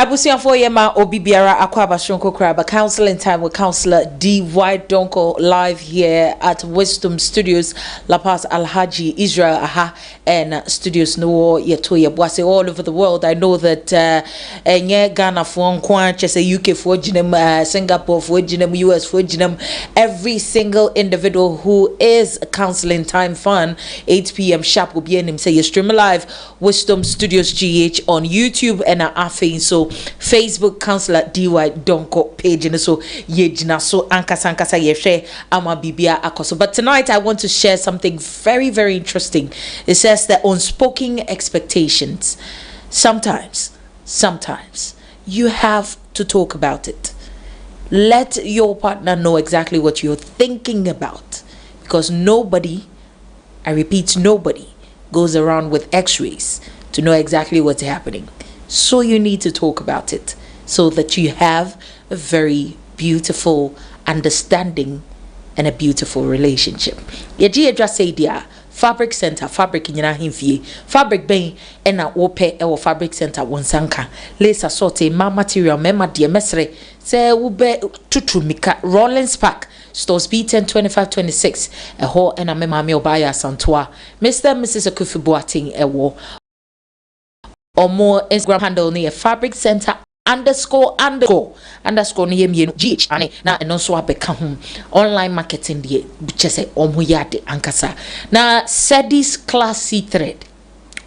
Abusiafo yema obibiara akwaba shonko kraba counseling time with counselor D.Y. Donko live here at Wisdom Studios La Paz Alhaji Israel Aha and studios no yeto yebwase all over the world. I know that nye Ghana for chese UK for jinem Singapore for jinem US for jinem every single individual who is a counseling time fun 8 p.m. sharp will be in him say you stream live Wisdom Studios GH on YouTube and afin so Facebook counselor DY Donko page and so yejina so ankasa yehwe ama bibia akoso. But tonight I want to share something very interesting. It says that unspoken expectations. Sometimes you have to talk about it. Let your partner know exactly what you're thinking about, because nobody, I repeat, nobody goes around with x-rays to know exactly what's happening. So you need to talk about it so that you have a very beautiful understanding and a beautiful relationship. Yeji edra say dia fabric center fabric nyina himfie fabric ben ena wope e fabric center wonsanka lace assorted ma material mema de mesre say ube tutu mika Rollins Park stores B10 25 26 a ho ena mema me obaya santoa Mr. and Mrs. Akufi Boating ewo or more Instagram handle near fabric center underscore near me GH and also become online marketing the just say omuyade ankasa na Sedis classy thread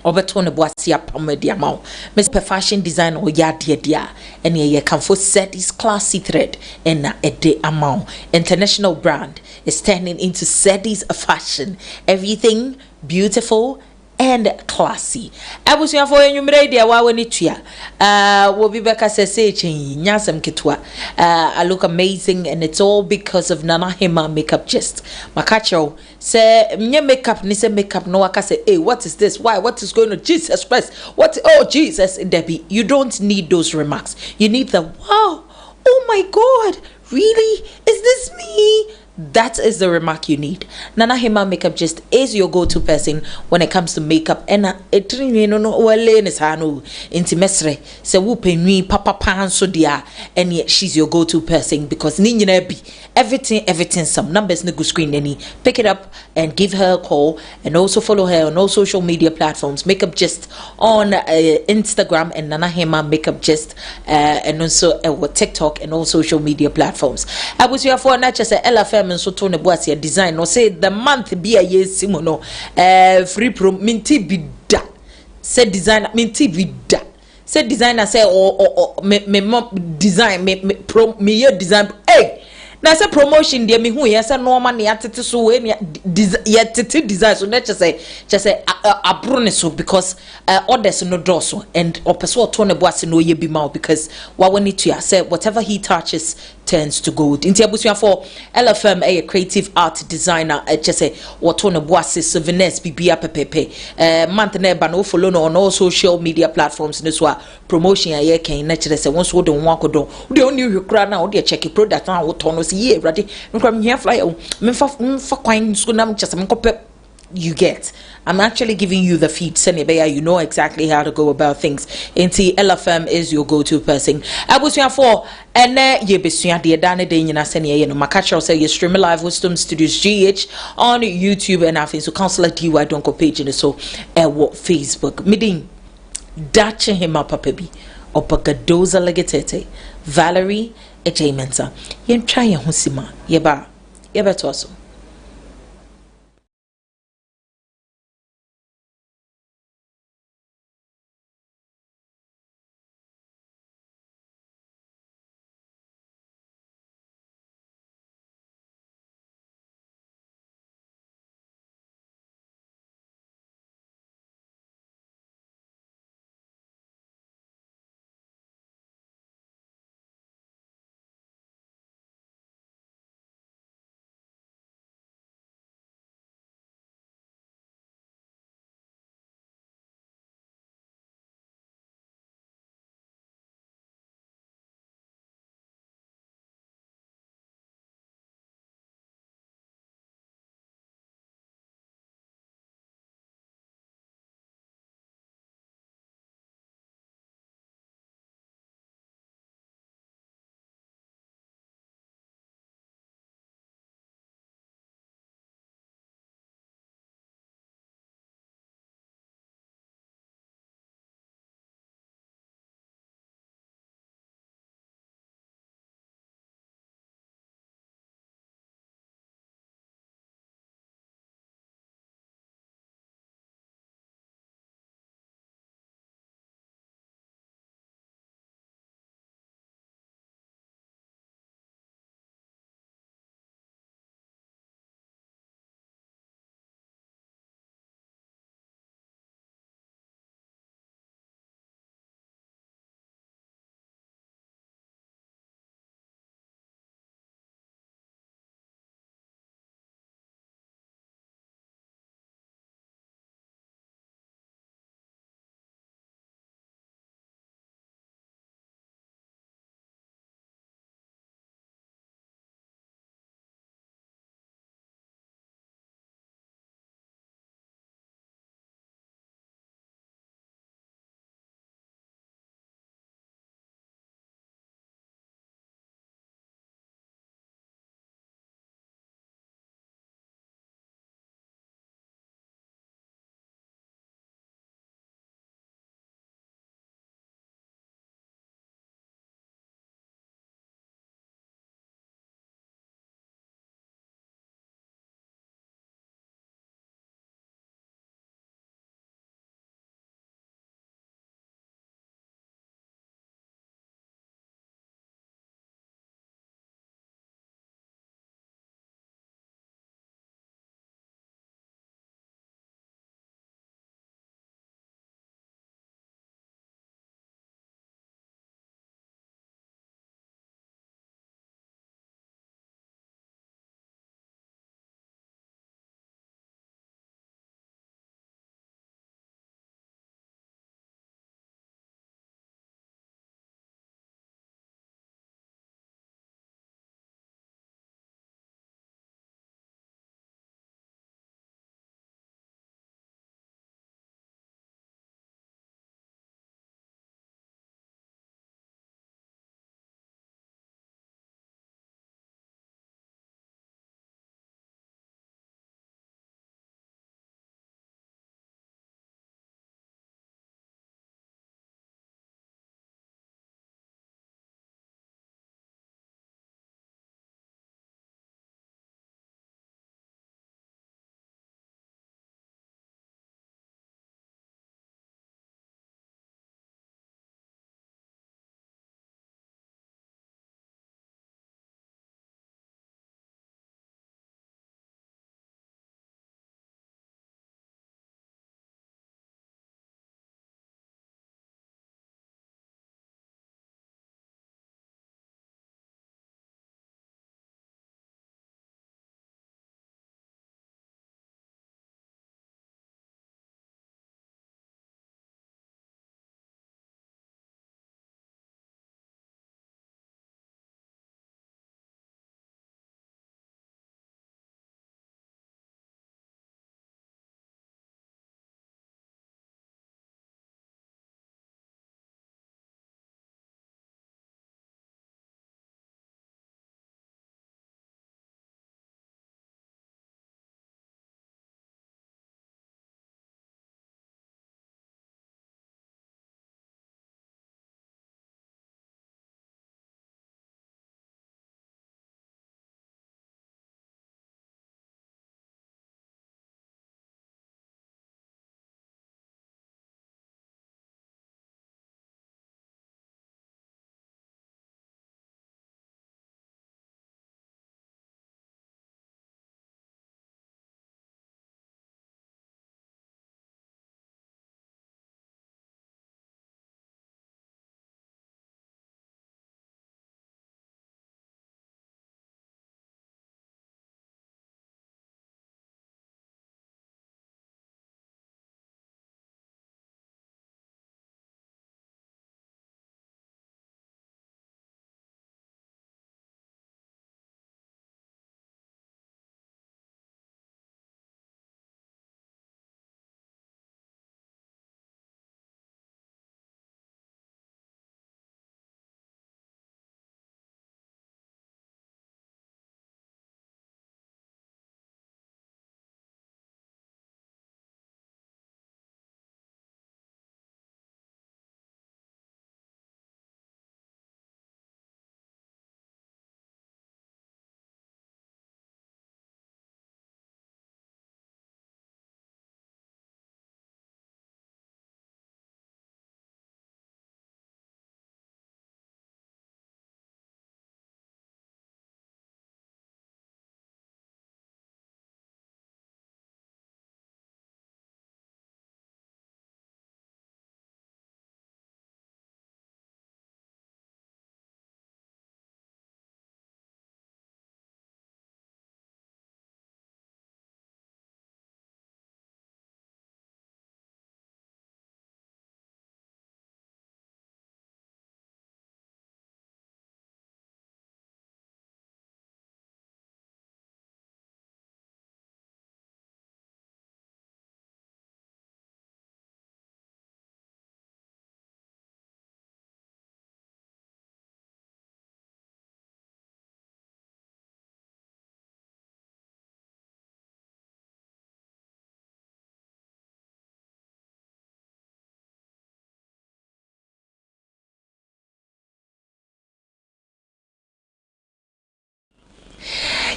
obertone boasia pamedia mau Mr. fashion design or yade dia and ye can for Sedis classy thread and na a day amount international brand is turning into Sedis fashion, everything beautiful and classy. I was here for you media wa we nitua will be back as say nyasem kitwa. I look amazing and it's all because of Nana Hema makeup gist. Makacho say nye makeup ni say makeup no waka say hey what is this, why, what is going on, Jesus Christ, what, oh Jesus. Debbie, you don't need those remarks. You need the wow, oh my God, really, is this me? That is the remark you need. Nana Hema makeup just is your go-to person when it comes to makeup. And it no well is hanu intimesre se wupe nwi papa pan so dia, and yet she's your go-to person because ninyina bi everything some numbers no go screen any pick it up and give her a call, and also follow her on all social media platforms. Makeup just on Instagram and Nana Hema makeup just and also TikTok and all social media platforms. I was here for not just a LFM and so tone boasia design or say the month be a year simono free pro minti bida said designer minti bida said designer say or me design me pro me your design hey na say promotion dey me hu yes normal na yatete so we yatete design so na just say abrone so because orders no door so and opeso to ne boase no ye bi ma because wa woni to say whatever he touches turns to gold. Inti abusuan for LFM a creative art designer just say what to ne boase souvenirs bibia pepepe month na ba no follow no on all social media platforms no so promotion ya ken na kire say once wo de ho akodo wo de oni hwekura na wo de check product na wo to no ye ready nkram here fly me fa kwan so nam just me kopep. You get, I'm actually giving you the feed Senebeya, you know exactly how to go about things. Inti LFM is your go-to person. I was here for and ye besuya de dane de nyina sene no makacho say you stream live Wisdom Studios GH on YouTube and afin so counselor DY Donko page and so what Facebook midin dache hima papabi opagadoza legetete Valerie Ejamensa yen try ye husima yeba toso.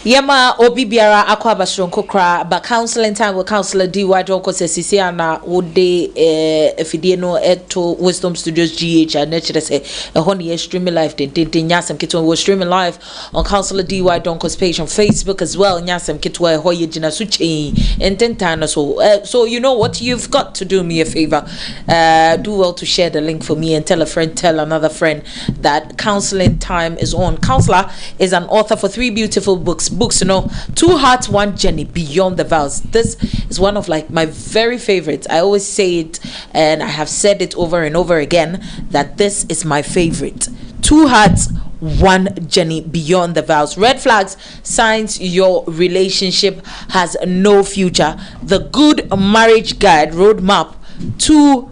Yama obi biara akwa basronko kra ba counseling time with counselor Ctwdyd Donko sesisi ana wode efidie no eto Wisdom Studios GH and nature say ehon ye streaming live den nyasem kitwa we streaming live on counselor Ctwdyd Donko's page on Facebook as well nyasem kitwa ho ye gina so chain ententana so you know what, you've got to do me a favor, do well to share the link for me and tell a friend, tell another friend that counseling time is on. Counselor is an author for 3 beautiful books, you know, 2 Hearts, 1 Journey, Beyond the Vows. This is one of like my very favorites. I always say it and I have said it over and over again that this is my favorite. 2 Hearts, 1 Journey, Beyond the Vows. Red flags, signs your relationship has no future. The Good Marriage Guide, Roadmap to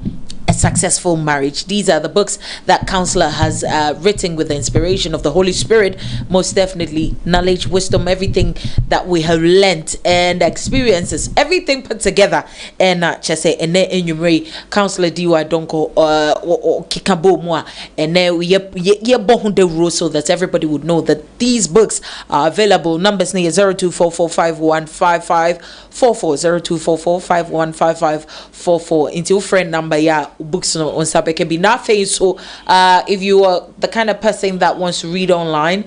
a Successful Marriage. These are the books that counselor has written with the inspiration of the Holy Spirit. Most definitely knowledge, wisdom, everything that we have learnt and experiences, everything put together. And just say and enumerate counselor Ctwdyd Donko or kikabo moi and then we the rules so that everybody would know that these books are available. Numbers near 0244515544 0244515544 into friend number books on Sabeke be nothing. So if you are the kind of person that wants to read online,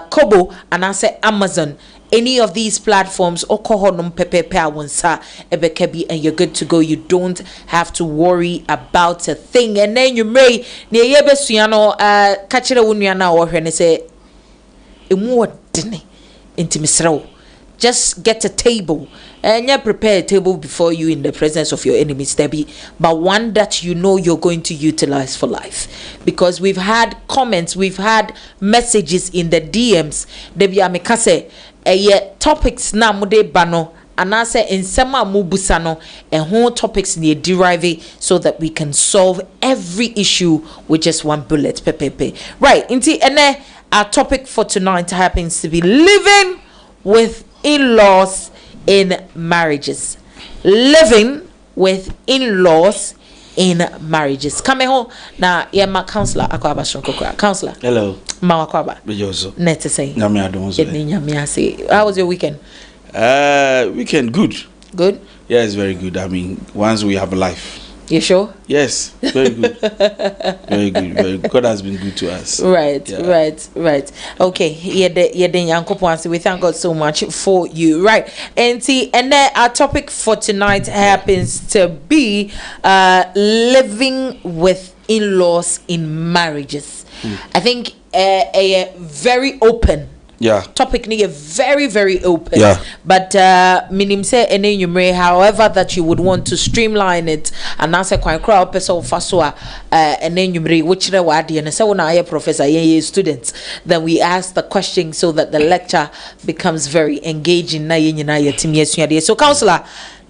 Kobo and I say Amazon, any of these platforms or kohonum pepepe awonsa ebekebi, and you're good to go. You don't have to worry about a thing. And then you may near yebesuyano kachira wunyana or hene say emu dine intimisro. Just get a table and you prepare a table before you in the presence of your enemies, Debbie, but one that you know you're going to utilize for life. Because we've had comments, we've had messages in the DMs. Debbie Amikase, topics na mude bano, and I say in sema mubusano, and whole topics near derive so that we can solve every issue with just one bullet. Pepepe. Right, inti ene our topic for tonight happens to be living with in-laws in marriages. Living with in-laws in marriages. Come home now. Yeah, my counselor. Akwaba Shonkokra. Counselor. Hello. Ma Akwaba. Bejoso. Net to say. How was your weekend? Weekend good. Good. Yeah, it's very good. I mean, once we have a life. You sure? Yes, very good. Very good, very good. God has been good to us. Right, yeah. right. Okay, we thank God so much for you. Right, and see, and then our topic for tonight happens to be living with in-laws in marriages. I think a very open topic ni very open, but minim say ene nyumre, however that you would want to streamline it and answer quite crowd person faswa ene nyumre which re wadi and say na professor ye students, then we ask the question so that the lecture becomes very engaging na yenyina yetimi esuade. So counselor,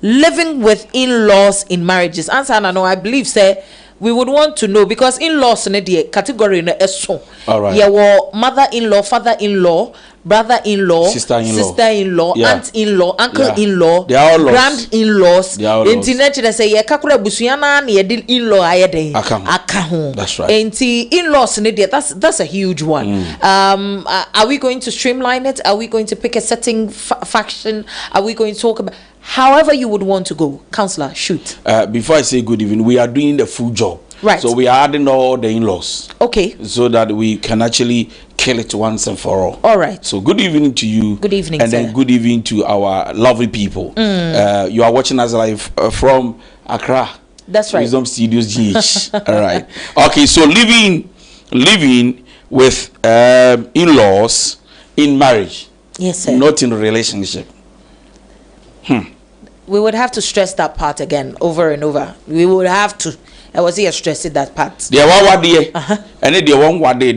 living with in-laws in marriages, answer na no, I believe say we would want to know, because in-laws in the category in so. All right. Yeah, well, mother-in-law, father-in-law, brother-in-law, sister-in-law, aunt-in-law, uncle-in-law, grand-in-laws. Internet they say yeah, kakura busuyana ni edil in-law ayede. Akahu. That's right. And in-laws in the that's a huge one. Are we going to streamline it? Are we going to pick a certain faction? Are we going to talk about? However you would want to go, counselor, shoot. Before I say good evening, we are doing the full job. Right. So we are adding all the in-laws. Okay. So that we can actually kill it once and for all. All right. So good evening to you. Good evening, and sir. then good evening to our lovely people. You are watching us live from Accra. That's right. Wisdom Studios GH. All right. Okay. So living with in-laws in marriage. Yes, sir. Not in a relationship. We would have to stress that part again over and over. We would have to. I was here stressing that part. The one day, and the one day,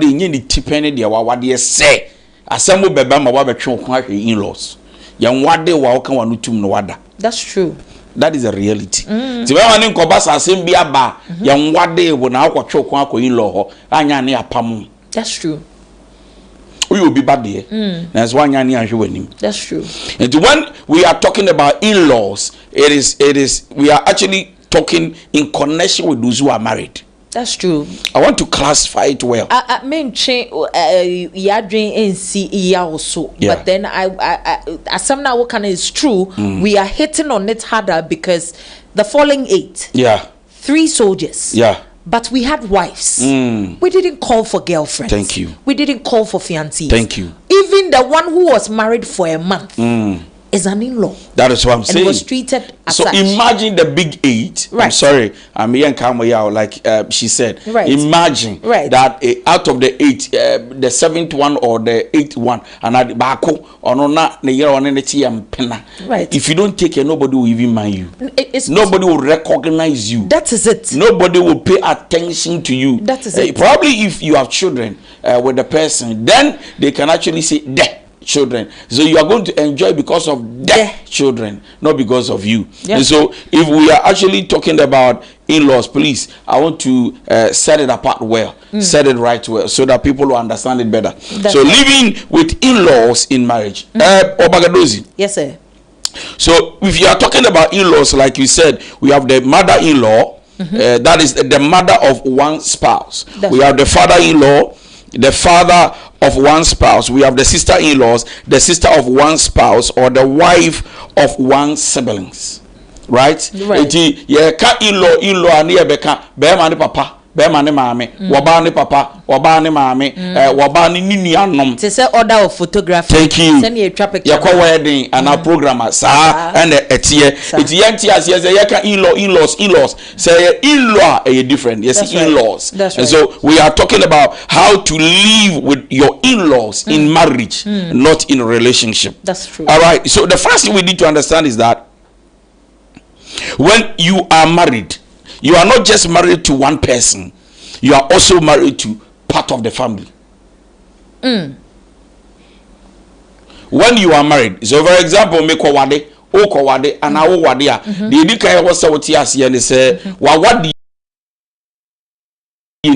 you need to penny the one day say. Assemble Bebama Wabachon in-laws. Young one day, welcome one to Nwada. That's true. That is a reality. The one in Kobasa Simbia Ba, young one day when I watch your in-law, Anyani Apam. That's true. We will be bad there. That's why you. That's true. And when we are talking about in-laws, it is we are actually talking in connection with those who are married. That's true. I want to classify it well. I mean, yadrin NC also, but then I somehow what kind is true. We are hitting on it harder because the falling 8. Yeah. 3 soldiers. Yeah. But we had wives. We didn't call for girlfriends. Thank you. We didn't call for fiancés. Thank you. Even the one who was married for a month is an in-law. That is what I'm saying. And was treated as so such. Imagine the big 8. Right. I'm sorry. I'm here in like she said. Right. Imagine that out of the 8, the 7th one or the 8th one, and at bako or no na ne year on any pena. Right. If you don't take care, nobody will even mind you. Nobody will recognize you. That is it. Nobody will pay attention to you. That is it. Probably if you have children with the person, then they can actually say "de children." So you are going to enjoy because of the children, not because of you. Yeah. And so if we are actually talking about in-laws, please, I want to set it apart well, set it right well, so that people will understand it better. So living with in-laws in marriage. Obagadozi. Yes, sir. So if you are talking about in-laws, like you said, we have the mother-in-law, that is the mother of one spouse. We have the father-in-law, the father of one spouse. We have the sister-in-laws, the sister of one spouse, or the wife of one siblings. Right? Yeah, in-law, and beka, be papa. Bema ne maame, waba ne papa, waba ne maame, waba ne nuanom. Te say order of photography. Thank you. Send you a traffic. Yakwa wedding and our programmer sa and etie. It's yanti as yes yaka in-laws. Say in-law are different. Yes, in-laws. That's right. And so we are talking about how to live with your in-laws in marriage, not in a relationship. That's true. All right. So the first thing we need to understand is that when you are married, you are not just married to one person, you are also married to part of the family. When you are married, so for example, me ko wade, o ko wade, and I wo wade a, the edika was so tiasi and say, wa wade you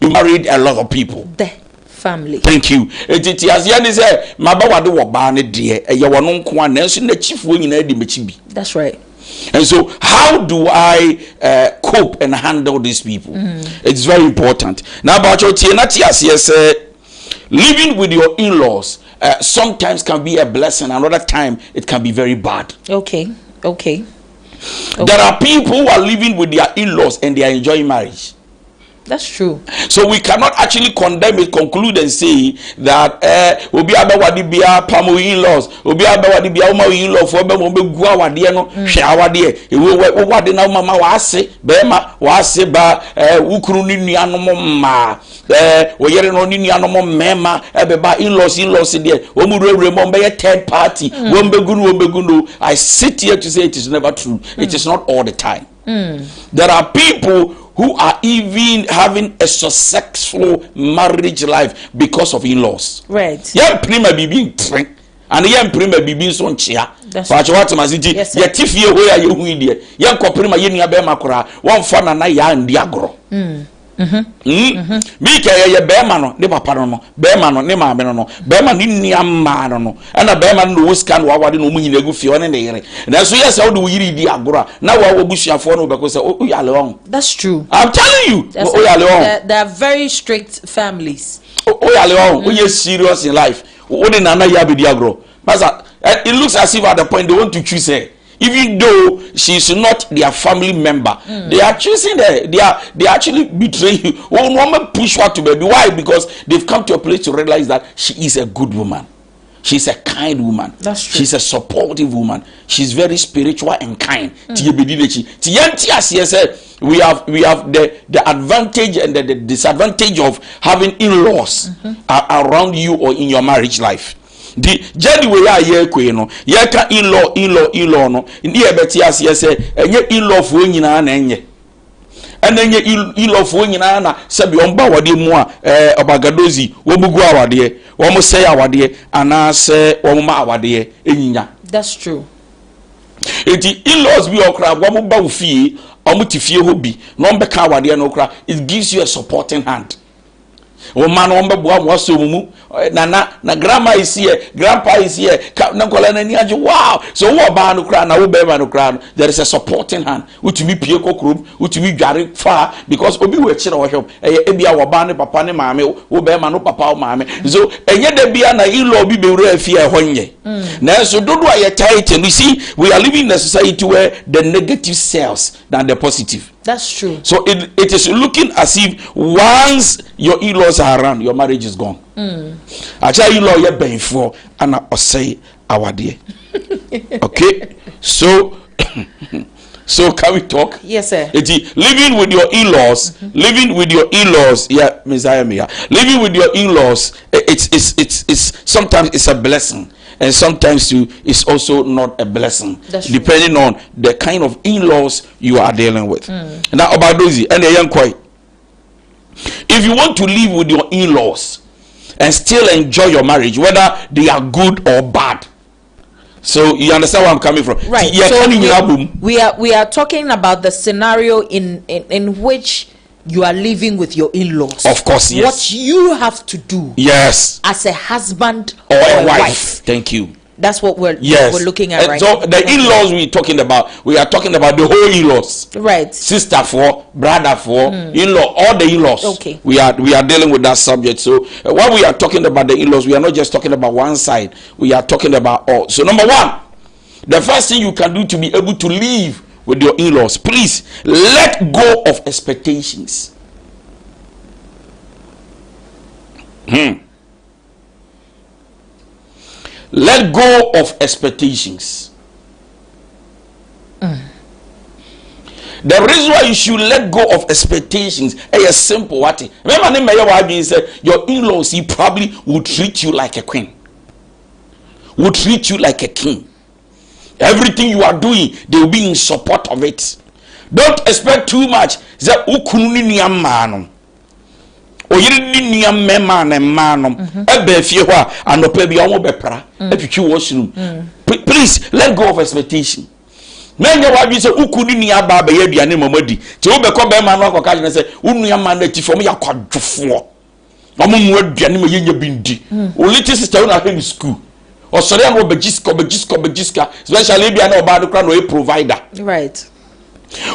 married a lot of people. The family. Thank you. Tiasi and say, ma ba wade wo ba ne de, e ye wono nko an, na so na chief wo nyina di mechi bi. That's right. And so, how do I cope and handle these people? It's very important. Now, about your living with your in-laws sometimes can be a blessing. Another time, it can be very bad. Okay. There are people who are living with their in-laws and they are enjoying marriage. That's true. So we cannot actually condemn it, conclude and say that obi abawadi bia pamu in-laws, obi abawadi bia uma in-law for be mo be gu awade no hwe awade e wo wade na mama wa ase ba ukuru ni nuanom ma wo yere no ni nuanom mema be ba in-laws de o mu rewre mo be third party wo be gunu. I sit here to say it is never true. It is not all the time. There are people who are even having a successful marriage life because of in-laws. Right. Yeah, prima bibi train. And yeah, prima bibi so nchia. But what maziti? Yeah, tifie where you hu die. Yeah, ko prima ye nua be makora. One fa na ya ndi agoro. Me ka ye be ma no, ne papa no, be ma no, ne maame no, be ma ni nua ma no. And be ma no wo scan wa wade no mu nyina gu fie one ne yere. Na so yes how do we yiri di agoro? Na wa wo busuafo no be ko say o yale on. That's true. I'm telling you. O yale on. They are very strict families. O yale on. O you serious in life. O de nana ya be di agoro. Master, it looks as if at the point they want to choose her. Even though she's not their family member, they are choosing her. They actually betray you. One woman push her to baby. Why? Because they've come to a place to realize that she is a good woman. She's a kind woman. That's true. She's a supportive woman. She's very spiritual and kind. We have the advantage and the disadvantage of having in-laws around you or in your marriage life. The journey we are here no ye ka in-law no ndi e beti ase say enye in-law fo nyina na enye enye in-law fo nyina na se bi omba wade mu a obagadozi wo bugu awade wo mo say awade ana se wo mo ma awade enyinya. That's true. Eti in-laws bi okra wo mo ba wo fie o mo ti fie ho bi no mbe ka awade no okra, it gives you a supporting hand. O man on beboa mo so mu na grandma is here, grandpa is here, na kola na ni age wow. So wo ba no kra na wo be ma no kra no, there is a supporting hand utumi pie kokrom utumi dware fa because obi we kire wo hwep e bia wo ba ne papa ne maame wo be ma no papa wo maame so enye da bia na ilo bi be wura afie ho nye na so dodo aye tight. You see, we are living in a society where the negative sells than the positive. That's true. So it is looking as if once your in-laws are around, your marriage is gone. Actually, in-law you're paying for, and I say our dear. Okay, so so can we talk? Yes, sir. Living with your in-laws, living with your in-laws, yeah, Messiah Mia. Living with your in-laws, it's sometimes it's a blessing. And sometimes too, it's also not a blessing, depending on the kind of in-laws you are dealing with. Now, about those and the young koi, if you want to live with your in-laws and still enjoy your marriage, whether they are good or bad, so you understand where I'm coming from, right? So we are talking about the scenario in which you are living with your in-laws. Of course, yes. What you have to do, yes, as a husband or a wife. Thank you. That's what we're looking at right now. So now. the in-laws we are talking about the whole in-laws. Right. Sister for, brother for, in-law, all the in-laws. Okay. We are dealing with that subject. So when we are talking about the in-laws, we are not just talking about one side. We are talking about all. So number one, the first thing you can do to be able to live with your in-laws, please let go of expectations. Let go of expectations. The reason why you should let go of expectations is simple. Remember, your in-laws, he probably would treat you like a queen, would treat you like a king. Everything you are doing, they will be in support of it. Don't expect too much. Please let go of expectation. Menya wa bi se ukudi ni aba ba ye aduane mamadi ti wo be ko be ma no akoka je se unua ma na ti fom ya kwadwofo omo mu aduane ma yenya bindi o little sister na hwe school o sori am obegiska especially bia na oba do kra no a provider, right?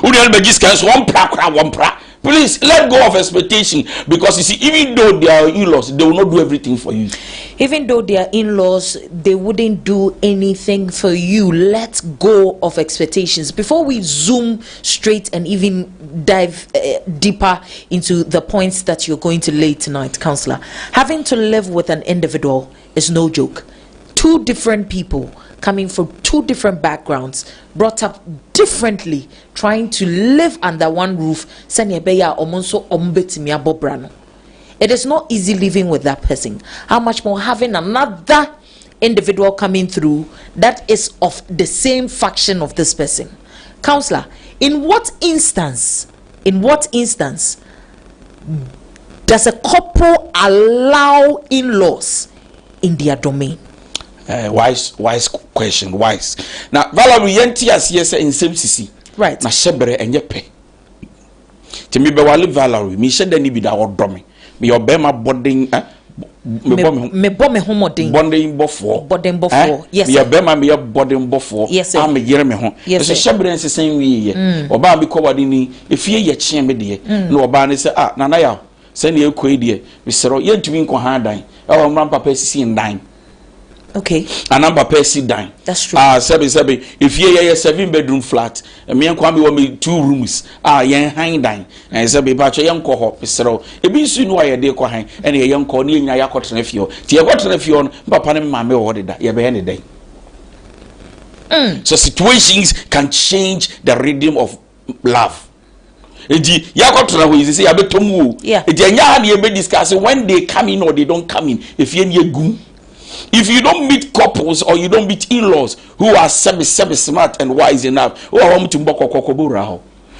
Udian begiska so one pra. Please let go of expectation, because you see, even though they are in-laws, they will not do everything for you. Even though they are in-laws, they wouldn't do anything for you. Let go of expectations. Before we zoom straight and even dive deeper into the points that you're going to lay tonight, Counselor, having to live with an individual is no joke. Two different people coming from two different backgrounds, brought up differently, trying to live under one roof. It is not easy living with that person. How much more having another individual coming through that is of the same faction of this person. Counselor, in what instance does a couple allow in-laws in their domain? Wise question, wise. Now, Valerie yenti asiyese in same sisi. Right. Na shebere enye pe. Temi be wale Valerie, mi shede ni bi da odomi. Me obema boarding me bom me homodin. Bonding bofo. Yes. Me obema me boarding bofo. Yes. Me yere me ho. Yes. So shebere nse sen wi ye. Oba bi ko wade ni efie ye kyen me de. Na oba ne se nana ya. Se na ekoi de. Me sero ye ntumi nko ha dan. E wo mran papa sisi ndan. Okay. A number person dying. That's true. Seven. If you a 7-bedroom flat, me and Kwame will be 2 rooms. Yen hang dying. And sabi bacho young cohort, Mr. It be soon why a dear cohin, and a young corny in your cotton if you. Tia got if you on Papa and Mamma ordered that you be any day. So situations can change the rhythm of love. Yeah. Discussing when they come in or they don't come in. If you don't meet couples or you don't meet in-laws who are semi smart and wise enough, well,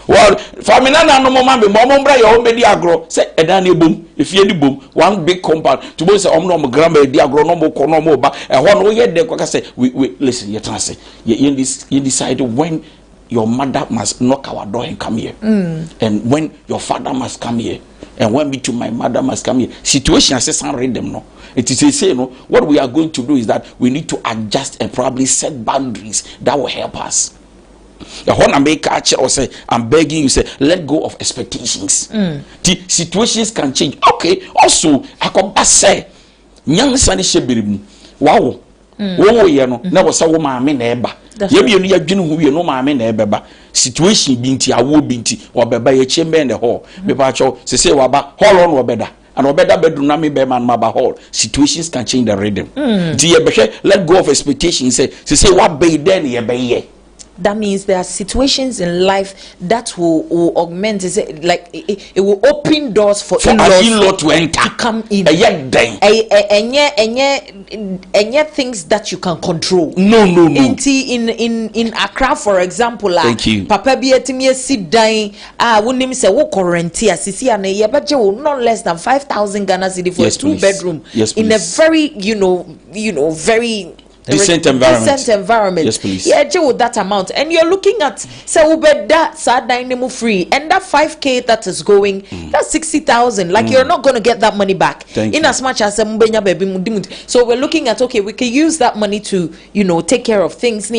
famina no mama be mombra your home di agro say edani boom if you di boom one big compound to both say omno grandma di agro no mo kono mo ba e ho no ye de kwa say we listen you try say you decide when your mother must knock our door and come here and when your father must come here and when me to my mother must come here. Situation as I read them no. It is a say no. What we are going to do is that we need to adjust and probably set boundaries that will help us. The whole make or say, I'm begging you, say, let go of expectations. The situations can change. Okay, also, I come say, young Sunny Shebirim, wow, oh, you know, never saw my neighbor. You be a general who you know my neighbor. Situation binti, I will binti, or by a chamber in the hall. Bepacho, say, Waba, hall on or better. And or better bedroom, Nami Beman Maba Hall. Situations can change the rhythm. Let go of expectations. Say, what bay then, ye bay. That means there are situations in life that will augment. Is it like it will open doors for in-law to enter, to come in. And things that you can control. No. In Accra, for example, thank you. Papa Bietimi sit down. Wouldn't say what currency sisi and a budget will not less than 5,000 Ghana cedi for a 2-bedroom. Yes, in a very very decent environment. Yes, please. Yeah, with that amount, and you're looking at say that side free, and that 5K that is going, that's 60,000. Like you're not going to get that money back. In as much as so we're looking at, okay, we can use that money to take care of things.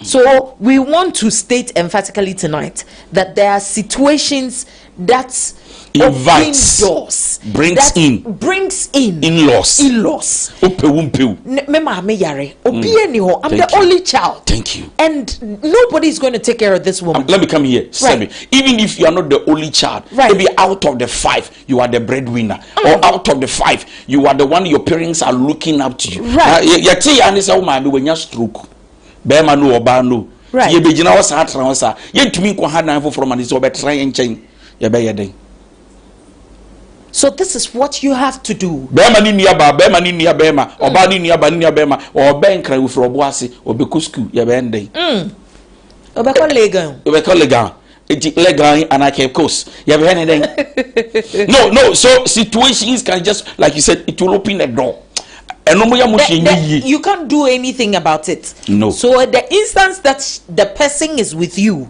So we want to state emphatically tonight that there are situations that invites doors, brings in in-laws. I'm the only child. Thank you. And nobody is going to take care of this woman. Let me come here. Right. Even if you are not the only child, maybe out of the 5 you are the breadwinner, or out of the 5 you are the one your parents are looking up to you. Right. When you stroke, Bema no oba no. Right. You begin our sa. You to me from an is over trying chain. So this is what you have to do. Bema ni niaba, oba ni niaba, or ben cry with Roboasi, or Bekusku, Yabende. Obeko legal. It's legal and I can course. You have anything? No. So situations can just, like you said, it will open the door. You can't do anything about it. No. So the instance that the person is with you,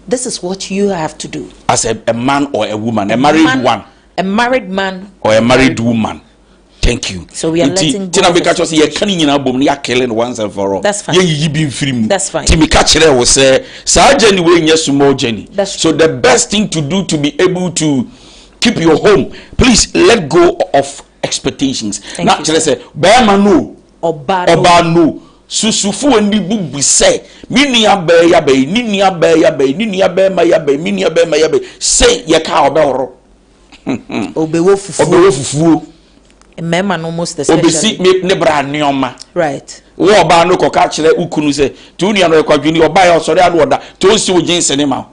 this is what you have to do. As a man or a woman, a married one. A married man or a married woman. Thank you. So we are letting go. That's fine. That's fine. So the best thing to do to be able to keep your home, please let go of expectations. Now, say, Bama no, Oba no. Susufu and the bubu say, Minia be ya be, Ninia be ya be, Ninia be ma ya be, Minia be ma ya be. Say ya ka obero. Obewo fufu. Mema no most especially. Obesi me ne bra nioma. Right. Wo oba no koka kire ukunu se, tu nia no ekwadwini oba ya osore adu oda, to si wo jinse ne ma.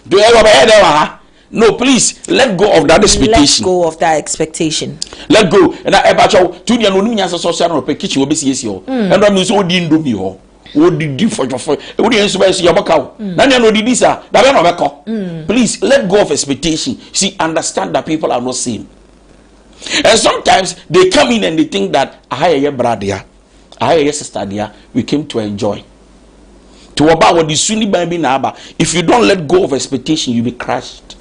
Do e oba e de wa ha. No, please let go of that expectation. Let go of that expectation. Let go. And I ever show tu nia no nya so so no pe kitchen obesi yesi ho. And I mean so di ndomi ho. What did you for what do you say your cow? Nanya no did sa that be no beko. Please let go of expectation. See, understand that people are not same. And sometimes they come in and they think that I hear brother, I hear sister there, we came to enjoy. To about what the sunni baby naba. If you don't let go of expectation, you'll be crushed.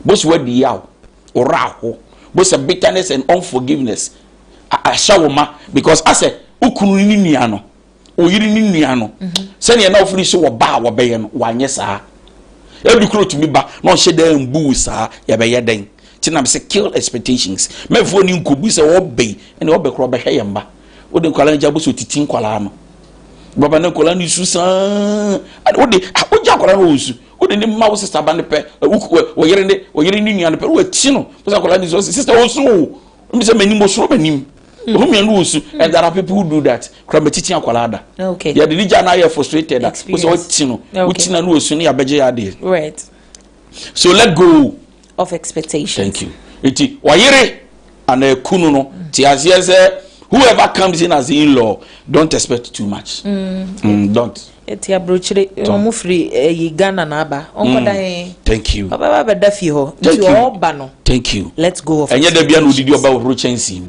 Both word the yaw or raho, both a bitterness and unforgiveness. I shawma because I said ukunu niano. O yiri ni nuano se ne na ofiri so wo ba wo beye no wanye saa edu kro to mi ba no hye dan bu saa ya beye den ti na se kill expectations mefo ni nkobu se wo be ene wo be kro be hwe yemba wo de kwala nja bo so titin kwala no baba na kwala ni su saa wo de wo ja kwala no su wo de ni ma wo sister ba ne pe wo yiri ni nuano pe wo ti no wo sa kwala ni so sister wo so mi se mani mo so benim. And there are people who do that. Okay. Yeah, the region are frustrated. Right. So let go of expectations. Thank you. And whoever comes in as the in-law, don't expect too much. Don't. Thank you. Thank you. Let's go of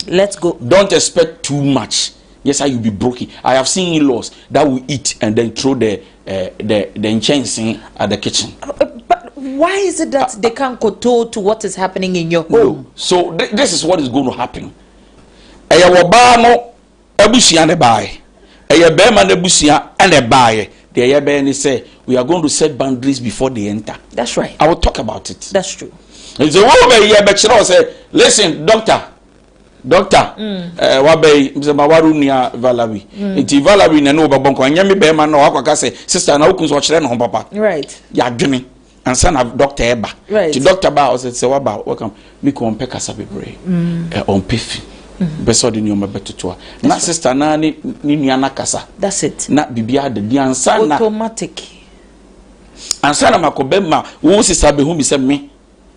Let's go. Don't expect too much. Yes, you'll be broken. I have seen in-laws that will eat and then throw the enchanting at the kitchen. why is it that they can't kowtow to what is happening in your home? No. So this is what is going to happen. Eya woba no abusia ne bae. Eya bema na abusia ene bae. The eya be ni say we are going to set boundaries before they enter. That's right. I will talk about it. That's true. It's a woman here be chiro say, listen, doctor, wabey mzema waru nia Valawi. Nti Valawi na no babonko anya me be ma na wakaka say sister na ukun so kire no papa. Right. Ya dwene ansa na doctor eba. Right. Ti doctor ba o say waba welcome me ko onpe kasa bebre. On pefi. Beso de nyoma betotoa. Na sister na ni nua na kasa. That's it. Na bibia de di ansa na automatic. Ansa na makobe ma wo sister be hu bi say me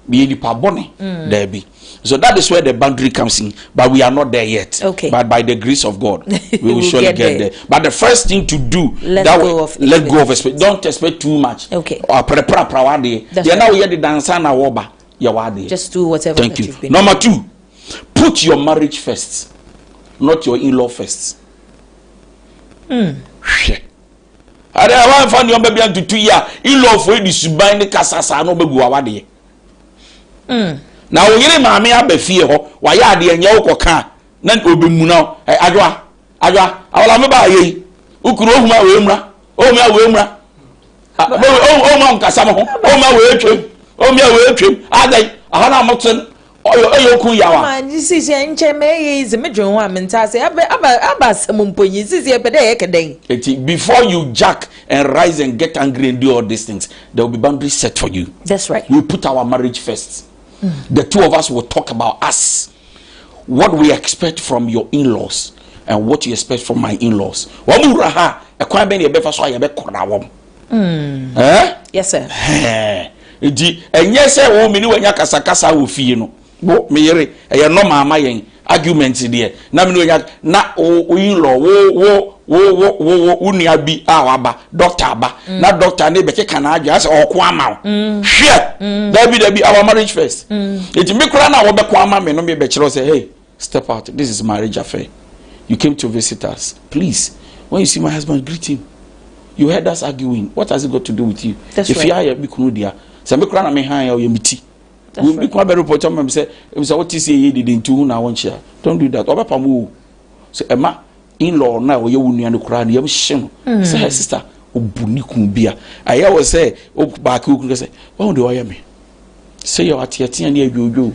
be di pa bone there be. So that is where the boundary comes in, but we are not there yet. Okay. But by the grace of God, we will surely get there. But the first thing to do, let go of expect. Don't expect too much. Okay. Or prepare prawade. They now hear the dancer na woba. Yawade. Just do whatever. Thank that you. You've been Number 2, put your marriage first, not your in-law first. I want find your baby to 2 years. In-law for you to buy the kasasa no be guawade. Na oyire maame abafie ho wa ya ade anya ukoka na obemu na adwa awala me ba ye ukuru ohuma we mra ohuma we mra ohuma nkasa mo ohuma we twem ohuma we twem adai ahana moten oyo ku yawa man sisi enche me ye is me dwon wa menta say aba samumponyi sisi epede ye keden. Before you jack and rise and get angry and do all these things, there will be boundaries set for you. That's right. We put our marriage first. The two of us will talk about us, what we expect from your in-laws and what you expect from my in-laws. Yes, sir. Arguments there. Na in-law wo unia bi awaba doctor ba na doctor ne beke kana adwa as okwo ama hwe David our marriage first it me kura na wo be kwa ama me no me be kire say hey step out, this is marriage affair, you came to visit us, please when you see my husband greet him. You heard us arguing, what has it got to do with you? That's if right. you are be kunu dia say me kura na me han ya o yemiti we come be report am say what is say did into na won share, don't do that oba pamu so Emma in-law na wo ye wunu no kura na yem hye no say sister obuni kun bia aya wo say o ba ka ku say won de oya me say your atiatia na adwoodwo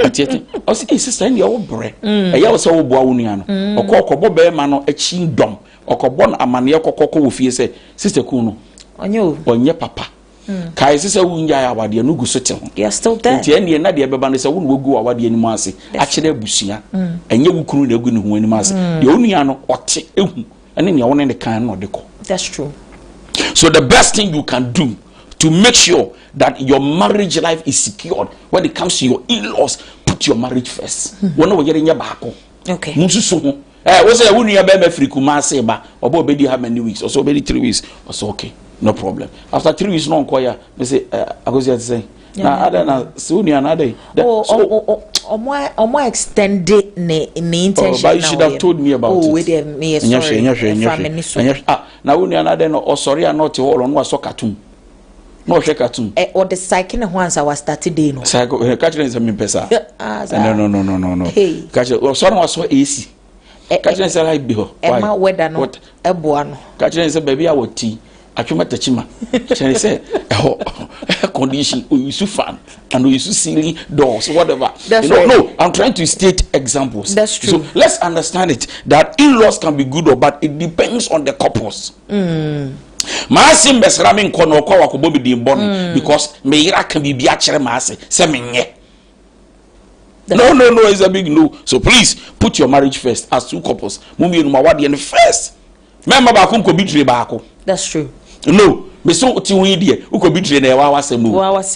atiatia o say sister na wo bre aya wo say wo boa wunu no okokobo be ma no achi dom okobo na amane kokoko wo fie say sister kun no onye papa kai sister wunya ya wade no gu so te ho. You are still there. Nti ene na de beba no say wo no gu awade ani mu ase a kire abusua enye wo kunu na gu ne ho ani mu ase de onua no ote ehu ene ne won ne kan no de ko. That's true. So the best thing you can do to make sure that your marriage life is secured when it comes to your in-laws, put your marriage first. Wona wo yere nya baako. Okay. Mususu ho wo say wo nua be ma free kuma ase ba obo obedi how many weeks or so obedi 3 weeks or so okay. No problem. After 3 weeks, no inquire. Me say, I go to say. Now, other than soon, another. More extended ne intention. But you should have told me about it. Oh, wait, me sorry. Now, when another no, sorry, I'm not all on what so cartoon. No, check cartoon. Or the second once I was started day. No, catching is a pesa. No. Hey, catch it. Someone was so easy. Catching is a like beho. Emma, weather no. A buano. Catching is a baby, I would tea. Achuma tachima. She say, condition, we use fan and we use ceiling doors, whatever. That's right. No, I'm trying to state examples. That's true. So let's understand it that in-laws can be good or bad. It depends on the couples. Maasim besramin kono kwa wakubo bi dimbon because meira can be biachere maase se menye. No, it's a big no. So please put your marriage first as two couples. Mumbi no mawadi and first. Member ba kun ko bitire baako. That's true. No, me so ti hu die uko bitire na wa wasemu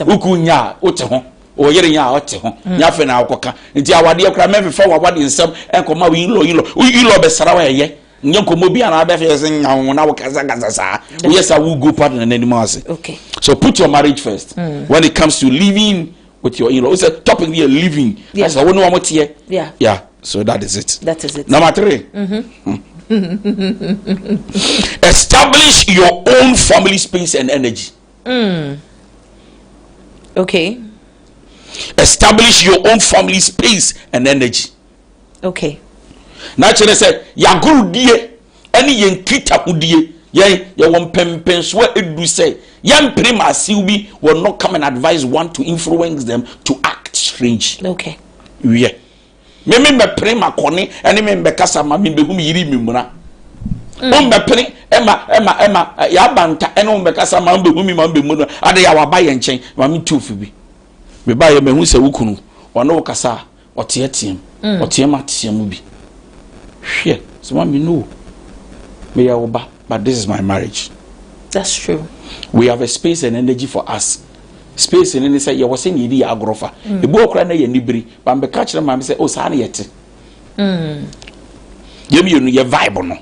uku nya ote ho o yere nya ote ho nya fe na akoka nti awade akra me fe fa wawade nsam enkoma wi ilo besara wa ye nya komo bi ana abefe yese nya wo na wo kaza sa we yes will go partner na anymore. Okay, so put your marriage first when it comes to living with your in-law. It's a topic here, living. That's the one more here. Yeah, so that is it. Number 3. Establish your own family space and energy. Okay. Establish your own family space and energy. Okay. Naturally say ya guru die any yen kita hudie ye won pempen so edu say yan primacy will not come and advise one to influence them to act strange. Okay. Yeah. Me prima kone ene me kasa ma me behum yiri mimuna. Be pre Emma ya banta ene me kasa ma behum mi ma behum ade ya waba ye nchen ma me tufu bi. Me ba ye mehu se wukunu ono kasa oteetiem otiem atiem bi. Hwe so ma me no. Me ya oba, but this is my marriage. That's true. We have a space and energy for us. Space and energy say you was saying you dey agrofa. E bo okra na ye nibiri, but me catch them am say oh sa na yete. Ye mi you vibe no.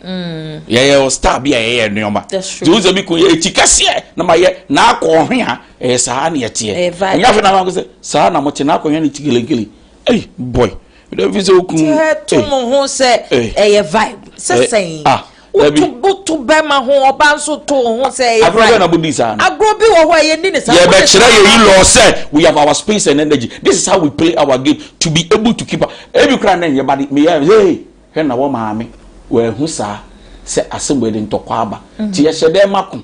Ye star bia ye nyoma. That's true. So bi ko ye tikase na ma ye na akọ hwe a sa na yete. Nya fe na ma ko say sa na mo te na akọ hwe ni tigelengeli. Hey boy. You don't feel so cool. To mo ho say e vibe. Say saying. To be ma ho oba so to ho say agro na budi sa na agro bi wo ho ye ni ne sa ye be kire ye law say we have our space and energy. This is how we play our game to be able to keep every cry na ye body me hey he na wo maame we hu sa say asem de ntokwa aba ti ye hye dem makon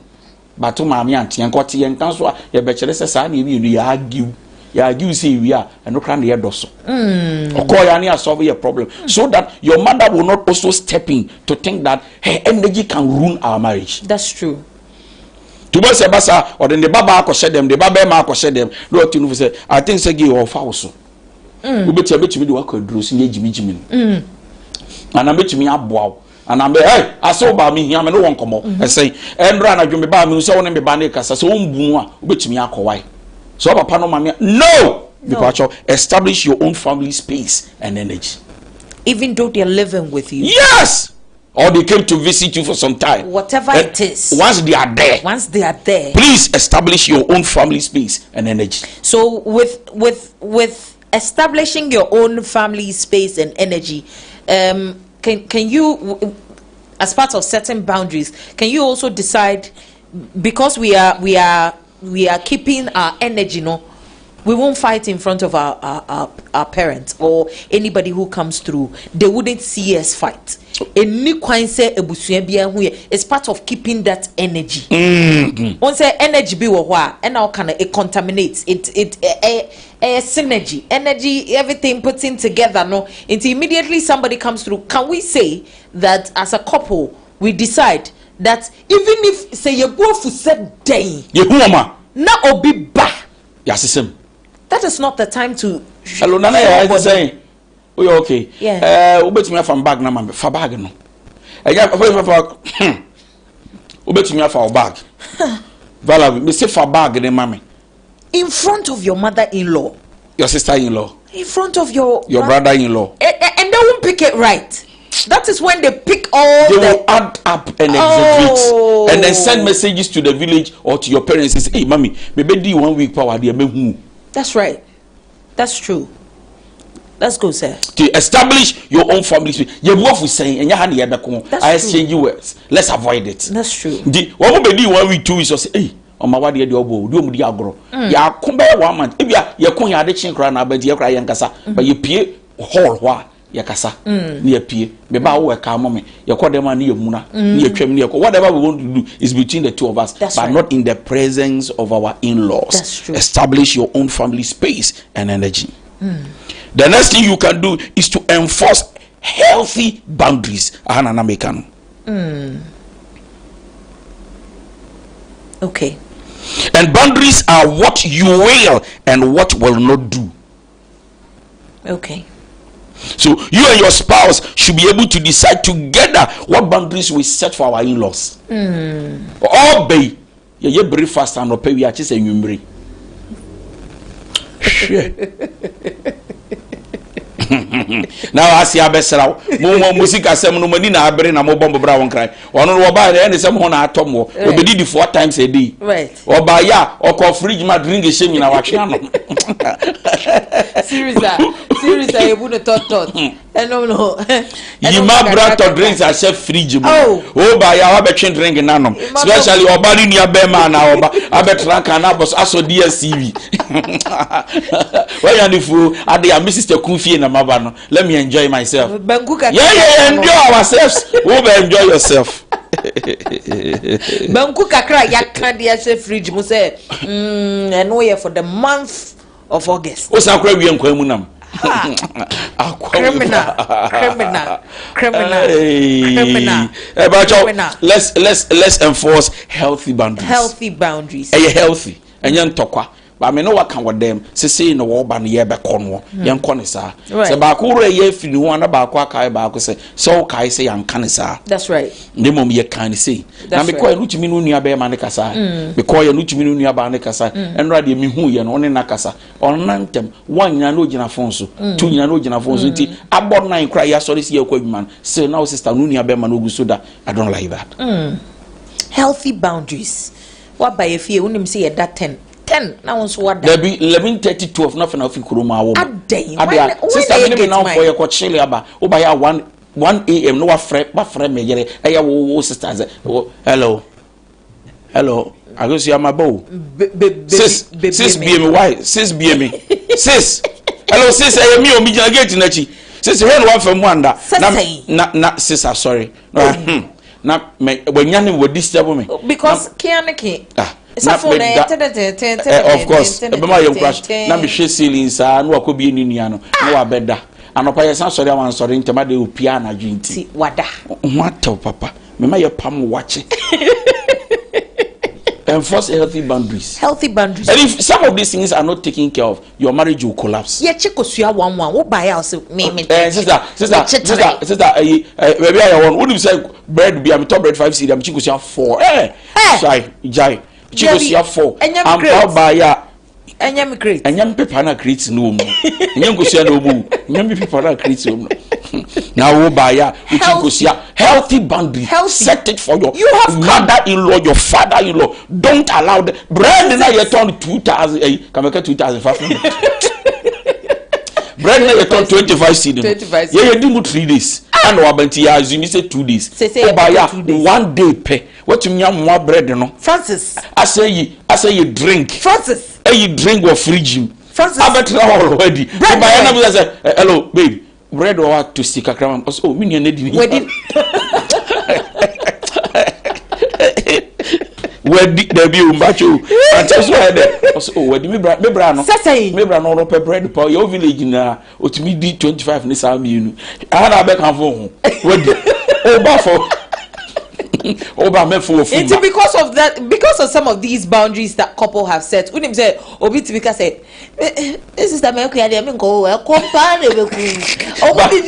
bato maame ante ye nkote ye nkan so ye be kire say sa na ye bi ya give you see we are and no can hear doso. Solve your problem so that your mother will not also step in to think that her energy can ruin our marriage. That's true. To boss a basa or then the baba akoshe them, the baba ma akoshe them. No to say I think say give or also. We bet you me do work drugs in Jimmy. And I bet you me aboa. And I'm hey, I saw by me here, no one come up and say, and run a jump by me, so on me banner cassa, so bet me akowai. So papa no mama no. Establish your own family space and energy. Even though they're living with you. Yes. Or they came to visit you for some time. Whatever it is. Once they are there. Please establish your own family space and energy. So with establishing your own family space and energy, can you, as part of certain boundaries, can you also decide, because we are keeping our energy, no, we won't fight in front of our parents or anybody who comes through. They wouldn't see us fight. It's part of keeping that energy. Once energy be and now can it contaminates it synergy, energy, everything put in together. No, until immediately somebody comes through. Can we say that as a couple we decide that even if say you go for said day, na obi ba, that is not the time to. Hello, Nana, I say, we okay. Yeah. Ubet me from bag na man, for bag no. I got ubet me for bag. Vala, me say for bag the mommy. In front of your mother-in-law, your sister-in-law, in front of your brother-in-law, and they won't pick it right. That is when they pick all. They will add up and execute, and then send messages to the village or to your parents. Say, hey, mommy, maybe do 1 week power there. That's right. That's true. Let's go, sir. To establish your own family space. You work with saying, and you have the other. I exchange words. Let's avoid it. That's true. The what will be 1 week 2 weeks or say, hey. On my wadi the obo do mu di agro ya kumbe 1 month e bia ye kon ya de chin kra na ba di kra yan kasa but ye pie hall hwa ye kasa na ye pie me ba wo ka mo me ye ko dem na ye muna na ye twam na ye ko whatever we want to do is between the two of us. That's but right. Not in the presence of our in-laws. That's true. Establish your own family space and energy. The next thing you can do is to enforce healthy boundaries. Okay. And boundaries are what you will and what will not do. Okay. So you and your spouse should be able to decide together what boundaries we set for our in-laws. All bay. You breakfast and pay we are just a number. Now I see a best more music as some money na abere na mo bomb bra won cry. Ono wo ba dey some ho na atom wo. We be 4 times a day. Right. Or by ya or call fridge ma drink shame na wa twa no. Seriously, you wouldn't thought. No. You ma brought to drinks as a fridge. Oh, by our between drink in Nanum, especially or body near Bema now. I bet Rankanabos also DSCV. Why are the fool? Are they a Mrs. Kufi in a Mabano? Let me enjoy myself. Yeah, enjoy ourselves. Enjoy yourself. Bankuka cry, ya can't say fridge, Muse. And we for the month of August. What's our crab and Quemunam? Criminal. Let's enforce healthy boundaries. Healthy. And young tokwa. But I mean, no what can with them. Say no war ban ye be conwo. Young conisa. Say bakure ye finu one about kai bako say so kai say young canisa. That's right. The mom ye can say. Now because you minu nia be manicasa. Because you minu nia banicasa. And ready me who ye on nakasa. On nantem. One yano jina fonso. Two yano jina fonso. About 9 cry ya sorry see your man. Say now sister nunia be manugu soda. I don't like that. Healthy boundaries. What by a fear when him say that 10 now on what there be 11:30 12 nothing of kuruma wo day sister me now for your chile aba o ba ya 1 a.m. no wa friend me yere eya wo sisters hello I go see my bow sis BM why sis BM sis hello sis I me o mi jina gate na chi sis when one from wanda na sis sorry na me when yan wo disturb me because kianiki of course, Bama young crash. Na me share ceilings no akobi enua no wa beda. Anopa yesan sori awan sori ntema de opia na dwinti. Wada. What papa? Me ma ye pam watch. Enforce healthy boundaries. And if some of these things are not taken care of, your marriage will collapse. Yeah, chikosua 1 wo buy house me. Sister, maybe I want. What do you say? Bread be am top bread 5 cedi am chikosua 4. Jai. Chikosua 4. Am power buyer. Enyam create. Enyam paper na create no mu. Enyam kosua no mu. Enyam paper na create no. Now wo buyer with chikosua healthy boundaries. Set it for your mother-in-law, your father-in-law. Don't allow the bread na you turn 2000 can make 2500. Bread na you turn 25 cedi. Yeah, you do 3 days. And wabanti ya azumi say 2 days. Say 1 day pay. What you mean more bread no? Francis. I say you drink. Francis. You drink or fridge. Francis. I bet already. Bread. Say hello babe. Bread or what to stick a cram. Oh, me need. Wedding. Where did there be umbacho? And just where there. Oh, where did me brano? Me brano no bread for your village na. O to me di 25 ni sa mi nu. I had a back and phone. Where did? Oh, buffalo. It's because of that, because of some of these boundaries that couple have set. When him say, Obitimika said, this is the American idea. I mean, go compare. What did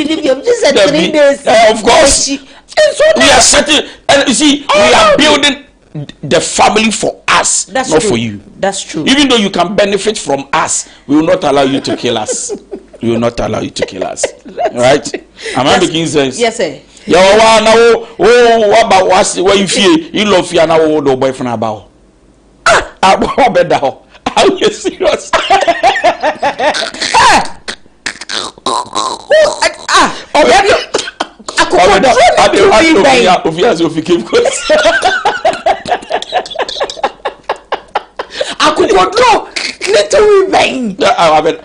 you just said 3 days? Of course. We are setting, and you see, we are building the family for us, that's not true. For you. That's true. Even though you can benefit from us, we will not allow you to kill us. We will not allow you to kill us. Right? Am I making sense? Yes, sir. Yo, now, what about what you feel? You love fear now, the boyfriend about. About better. Are you serious? I could control little bang. I mean,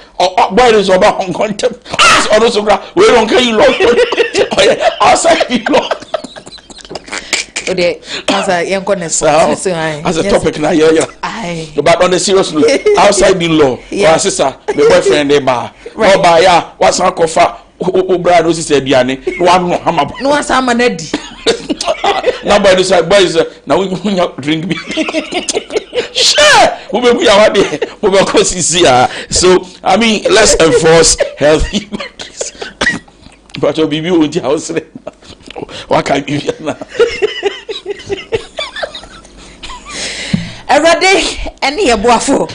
boy is about on contempt. Also, we don't care you love. Outside you love. Okay, as a young as a topic now, yeah. But on the serious note, outside the law, your sister, the boyfriend, they bar. Oh, by ya, what's our coffee? Oh, brother, this is a Diane. No one's a manedi. Nobody said, boys, now we drink me. Sure, we will be our day. We will go see. So, I mean, let's enforce healthy boundaries. But your baby won't house. What can you do now? Every day, any abuafo.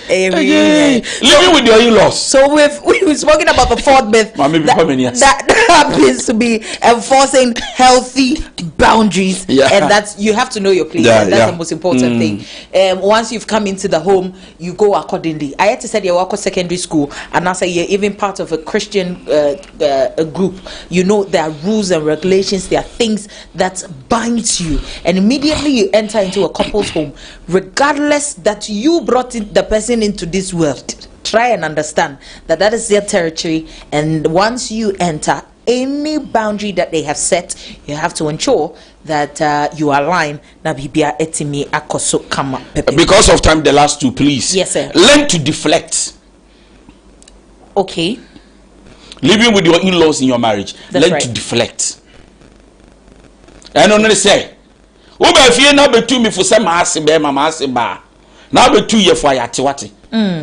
Living with your in-laws. So we've spoken about the fourth myth that happens to be enforcing healthy boundaries, and that's you have to know your place. And that's the most important thing. Once you've come into the home, you go accordingly. I had to say you work at secondary school, and I say you're even part of a Christian a group. You know there are rules and regulations. There are things that bind you, and immediately you enter into a couple's home, regardless that you brought the person into this world. Try and understand that is their territory, and once you enter, any boundary that they have set, you have to ensure that you align. Because of time, the last two, please. Yes, sir. Learn to deflect. Okay. Living with your in-laws in your marriage, learn to deflect. And only say, if you not be 2 me for some now be 2 years for Yatiwati.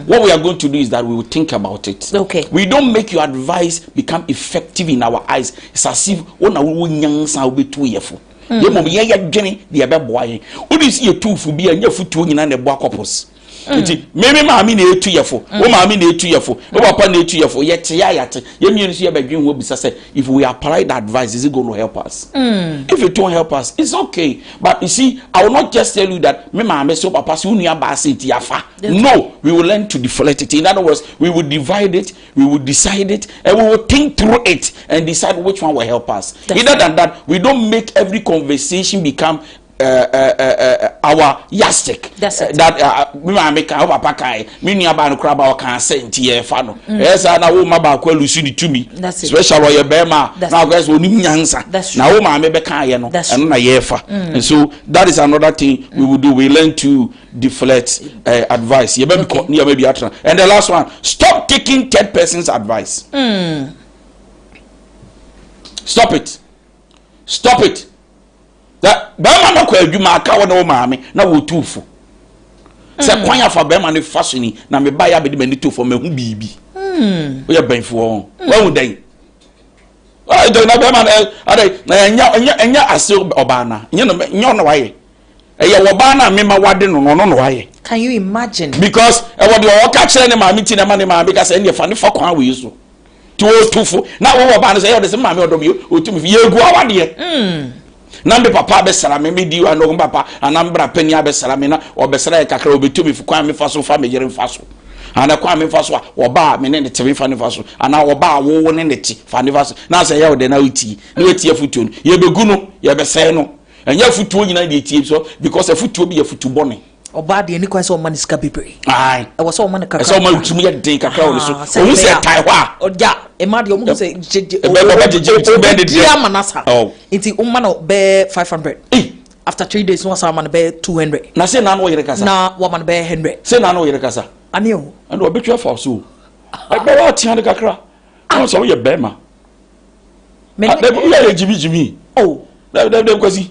What we are going to do is that we will think about it. Okay. We don't make your advice become effective in our eyes. It's as if one will young will be 2 years for. You must be Jenny, the other boy. What is your 2 for be and your foot in the black couples? Maybe mammy need 2 years for. Oh, mammy need 2 years for. Oh, papa need 2 years for. Yet, you mean see about dream will be said. If we apply that advice, is it going to help us? If it won't help us, it's okay. But you see, I will not just tell you that me mama so papa so near basiti yafa. No, we will learn to deflect it. In other words, we will divide it, we will decide it, and we will think through it and decide which one will help us. Other than that, we don't make every conversation become our yardstick. That's it. That me make our papa kai me nia ba no kraba o kan say ntie fa no esa na wo ma ba kwa lusu ni tumi special o ye be ma na guys oni nyansa na wo ma me be kan ye no eno na ye fa. And so that is another thing we will do. We learn to deflect advice. Ye be be atra. And the last one, stop taking third person's advice. Stop it. That Bama no kwa adwuma aka wona wo maame na wo tufu. Se kwan afa Bama ne fashion na me ba ya be de mani tufu me hu bibi. Wo ya banfo wo. Wa hu dan. Ai do na Bama na enya ase oba na. Nya no waye. Eye wo ba na me ma wade no waye. Can you imagine? Because e wo de wo ka kire ne maame ti na ma ne maame ka se ne fa ne fa kwan we so. Ti wo tufu. Na wo ba na se ye de se maame odom ye otumi ye gu awade. Nambe papa be sara me di wa no papa anambra pani abesara me na obesara kakra obetumi fukwan me faso fa me yere faso ana kwa me faso a oba me ne ne tebe fa ne faso ana oba wo ne ne ti fa ne faso na say ye de na uti ne weti afutuo no ye begu no ye besai no enya afutuo nyina de tie so because afutuo bi afutu bone oba de ni kwa so man iska bebre ai e wo so man kakra so man utumi ye de kakra wo so o se tai hwa oja e ma de o mu se jeje be de dia manasa inti o man be 500 after 3 days no sa man be 200 na se na no yere kasa na wo man be 100 se na no yere kasa ani o and o betwa for so e be wa tia de kakra no so ye be ma me ye jimi oh de kwasi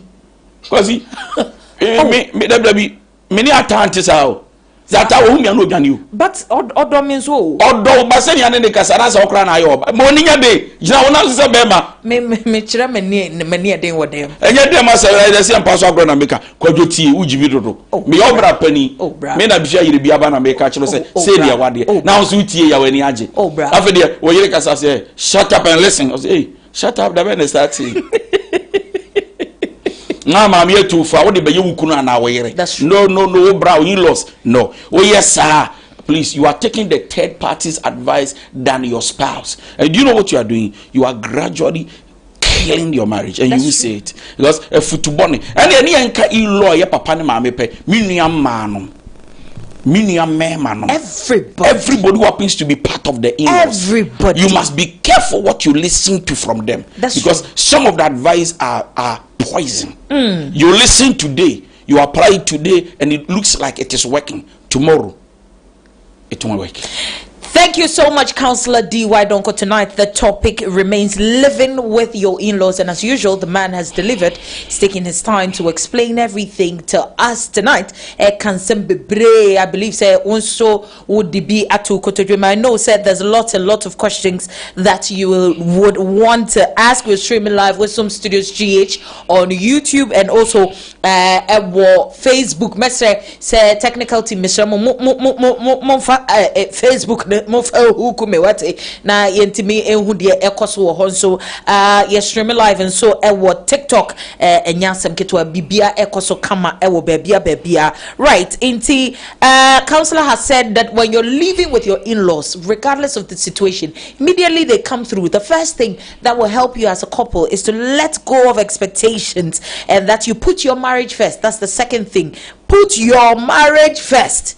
me many attentive how that I will no daniel. But odo means so. Odo baseni ane de kasara sa okra na yo. Mo ni nya de. Jina wona se bema. Me kire mani eden wo dem. Enye dem asa de se ampa so agro na meka. Kwadwo tie ujibi dodo. Me yo bra pani. Me na bia yire bia ba na meka kire se dia wade. Na so tie ya wani age. Afa de wo yire kasa se shut up and listen. I say hey, shut up da be na start saying. Na mama ye too far. What the be you kuna na were? No, bro, you lost. No. Oh yes, sir. Please, you are taking the third party's advice than your spouse. And do you know what you are doing? You are gradually killing your marriage, and you will say it because a football. And any anka law ye papa ne mama pe miniam man. Everybody who happens to be part of the in-laws. Everybody. You must be careful what you listen to from them. Because some of the advice are poison. You listen today, you apply it today, and it looks like it is working. Tomorrow, it won't work. Thank you. Thank you so much, Councillor D.Y. Donko. Tonight, the topic remains living with your in-laws. And as usual, the man has delivered. He's taking his time to explain everything to us tonight. I believe, say, also would be Atu Kotodrim. I know, said there's a lot of questions that you would want to ask. We're streaming live with some Studios GH on YouTube and also Facebook. Mestre say technical team, Mr. Facebook hukume wate na yentimi ehu de ekoso wo honso ye stream live and so TikTok enyasem ketwa bibia ekoso kama bebia right inti counselor has said that when you're living with your in-laws, regardless of the situation, immediately they come through. The first thing that will help you as a couple is to let go of expectations and that you put your marriage first. That's the second thing. Put your marriage first.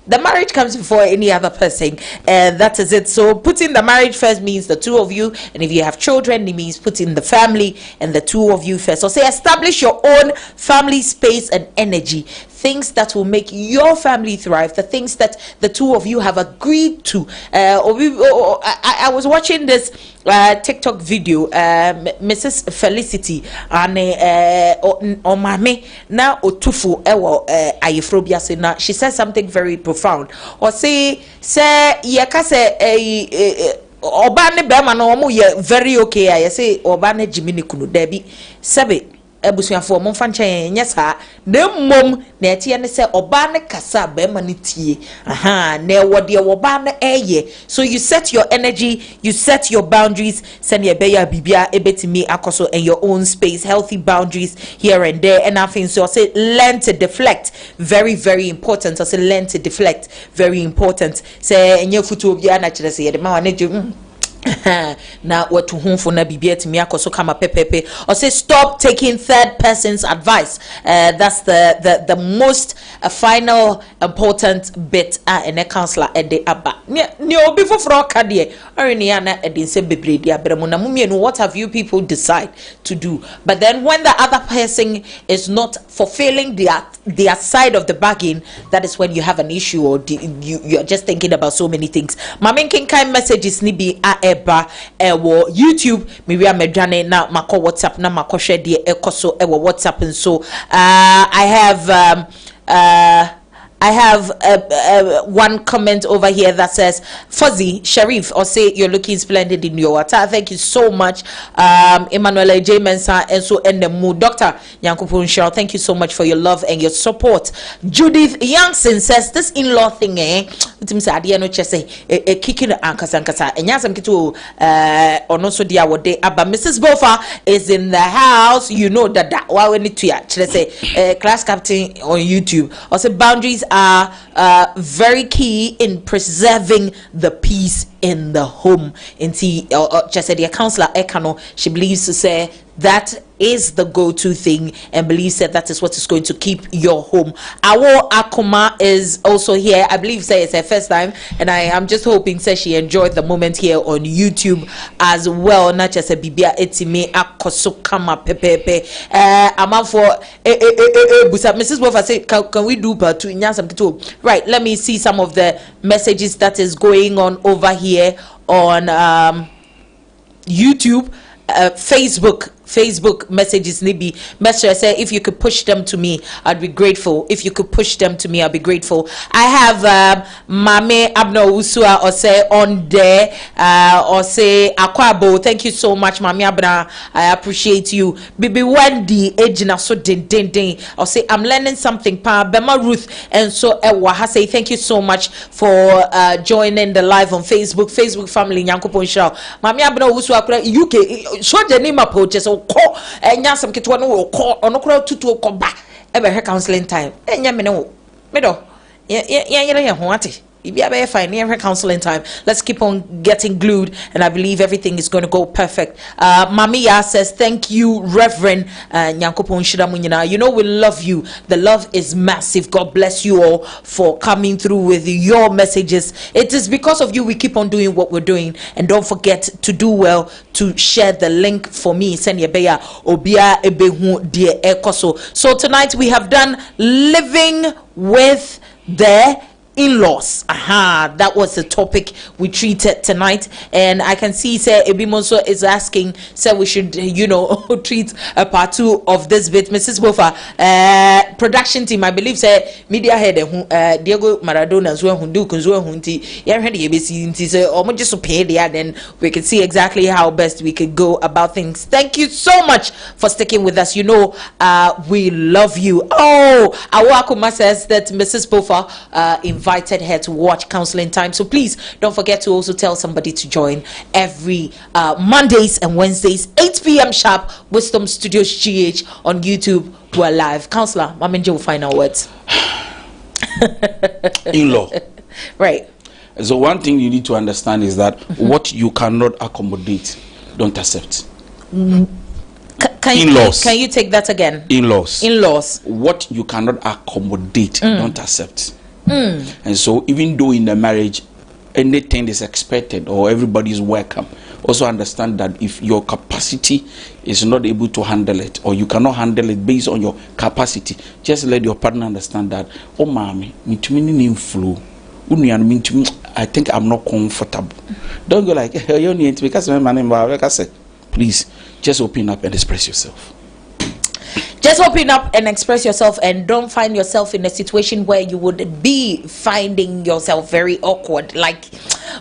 The marriage comes before any other person, and that is it. So putting the marriage first means the two of you, and if you have children, it means putting the family and the two of you first. So say establish your own family space and energy, things that will make your family thrive, the things that the two of you have agreed to. I was watching this TikTok video, Mrs. Felicity and Omame now Otufu Ayefrobia Sena. She said something very profound. Or say yakase Obane Bema no omo ye very okay. I say Obane Jimini Kunu Debi Sebe ebusuafo mo fanche nyesa na mom na etie ne se oba ne kasa be ma ne tie na wode oba na eye. So you set your energy, you set your boundaries, send your beya bibia ebetimi akoso and your own space, healthy boundaries here and there. And I think so I say learn to deflect, very important. I say learn to deflect, very important. Say enye futu obi na kire se ye de ma wane now what to whom for na bibia to me akoso kama pepepe or say stop taking third person's advice. That's the most final important bit in a counselor at the abba ni obi foforo ka de orini na edin se bebre dia bremu na mumienu. What have you people decide to do? But then when the other person is not fulfilling their side of the bargain, that is when you have an issue, or you're just thinking about so many things. Mamin kind messages ni bi eba ewo YouTube miria medwane na mako WhatsApp na mako share de ekoso ewo WhatsApp. And so I have one comment over here that says, Fuzzy Sharif, or say you're looking splendid in your attire. Thank you so much. Emmanuel J. Mensa, and so in the mood. Dr. Yankupun Shaw, thank you so much for your love and your support. Judith Youngson says, this in-law thing, kicking the ankas and yasam kitu on also dia wode aba. Mrs. Bofa is in the house. You know that why we need to say class captain on YouTube. Also boundaries are very key in preserving the peace in the home. And see, just said the counselor Ekano, she believes to say that is the go-to thing and believes that is what is going to keep your home. Our Akuma is also here. I believe say it's her first time, and I am just hoping say she enjoyed the moment here on YouTube as well. Not just a bibia etime akosokama pepepe. I'm out for Mrs. Wolfer say can we do part 2 in Yansam? Right, let me see some of the messages that is going on over here on YouTube. Facebook messages nibi message say if you could push them to me I'd be grateful. If you could push them to me I'd be grateful. I have Mame Abno Usua or say on there or say Akwabo. Thank you so much Mame Abna, I appreciate you. Bibi Wendy ejina so din or say I'm learning something pa Bema Ruth and so Ewa say thank you so much for joining the live on Facebook family Nyankopon Shaw. Mame Abna Usua UK show the name up so call and yasam kitwa no call on okra tutu okoba ebe her counseling time enya me no medo ye ho ate ibia be fine her counseling time. Let's keep on getting glued and I believe everything is going to go perfect. Mamiya says thank you Reverend Nyankopon Shiramunyina. You know we love you. The love is massive. God bless you all for coming through with your messages. It is because of you we keep on doing what we're doing, and don't forget to do well to share the link for me. Send your beya obia ebehu die ekoso. So tonight we have done living with the in-laws. That was the topic we treated tonight, and I can see say Ebimoso is asking say we should treat a part 2 of this bit. Mrs. Bofa, production team, I believe say media head Diego Maradona zo hundu kunzo hunti head yebesi say omo just pay there, then we can see exactly how best we could go about things. Thank you so much for sticking with us. We love you. Awakuma says that Mrs. Bofa invited her to watch Counseling Time, so please don't forget to also tell somebody to join every Mondays and Wednesdays 8 p.m. sharp. Wisdom Studios GH on YouTube. We're live. Counselor Mamenje will final words. In-law, right? So one thing you need to understand is that what you cannot accommodate, don't accept. In-laws. Can you take that again? In-laws. What you cannot accommodate, don't accept. And so even though in the marriage anything is expected or everybody is welcome, also understand that if your capacity is not able to handle it, or you cannot handle it based on your capacity, just let your partner understand that, oh mommy, I think I'm not comfortable. Don't go like, hey, you need to, because my name, like I said, please just open up and express yourself. Just open up and express yourself, and don't find yourself in a situation where you would be finding yourself very awkward. Like,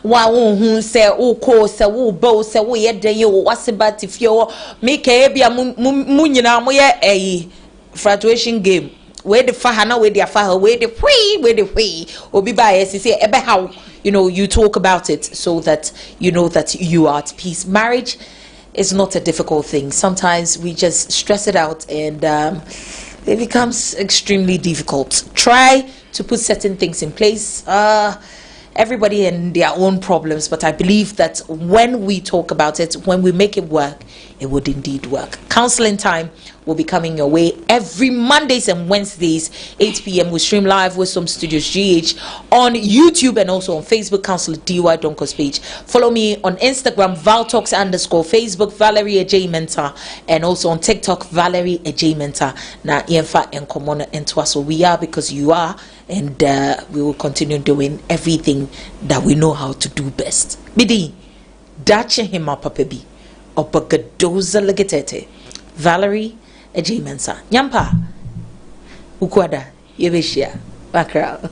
wow, who say, oh, co, say, oh, bo, say, oh, yeah, then you, what's about if you make a munina, a fluctuation game. Where the fahana, where the faha, where the way, or be biased, say, about how, you talk about it so that you know that you are at peace. Marriage is not a difficult thing. Sometimes we just stress it out, and it becomes extremely difficult. Try to put certain things in place. Everybody and their own problems, but I believe that when we talk about it, when we make it work, it would indeed work. Counseling Time will be coming your way every Mondays and Wednesdays 8 p.m. we stream live with some Studios GH on YouTube and also on Facebook, Counselor DY Donko's page. Follow me on Instagram, ValTalks_, Facebook Valerie Ej Mentor, and also on TikTok Valerie Ej Mentor. Na Yenfa and Komona and Twaso, we are because you are, and we will continue doing everything that we know how to do best. Bidi dache hima papebi opagadoza legetete. Valerie Ej Mentor. Nyampa ukwada yebeshia background.